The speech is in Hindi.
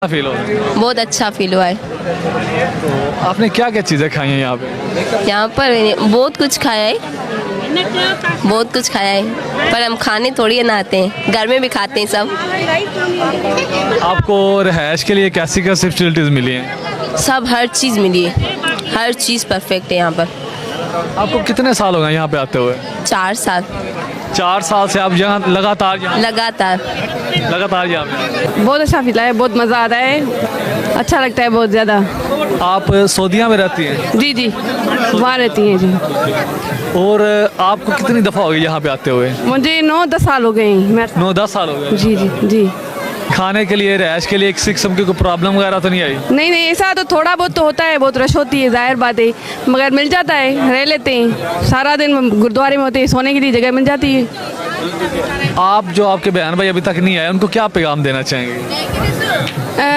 फील हो रहा है? बहुत अच्छा फील हुआ है। तो आपने क्या क्या चीज़ें खाई हैं यहाँ पे? यहाँ पर बहुत कुछ खाया है, बहुत कुछ खाया है, पर हम खाने थोड़ी ना आते हैं, घर में भी खाते हैं सब। आपको रिहाइश के लिए कैसी कैसी फैसिलिटीज़ मिली हैं? सब हर चीज़ मिली है, हर चीज़ परफेक्ट है यहाँ पर। आपको कितने साल हो गए यहाँ पे आते हुए? 4 साल 4 साल से आप यहाँ लगातार लगातार। यहाँ पे? बहुत अच्छा फील है, बहुत मज़ा आ रहा है, अच्छा लगता है बहुत ज़्यादा। आप सऊदीया में रहती हैं जी जी, वहाँ रहती हैं जी। और आपको कितनी दफ़ा हो गई यहाँ पे आते हुए? मुझे 9-10 साल हो गए हैं। 9-10 साल हो गए। जी जी जी। खाने के लिए रिहाइश के लिए किसी किस्म की कोई प्रॉब्लम वगैरह तो नहीं आई? नहीं नहीं, ऐसा तो थोड़ा बहुत तो होता है, बहुत रश होती है, जाहिर बात है, मगर मिल जाता है, रह लेते हैं। सारा दिन गुरुद्वारे में होते हैं, सोने के लिए जगह मिल जाती है। आप जो आपके बहन भाई अभी तक नहीं आए उनको क्या पैगाम देना चाहेंगे?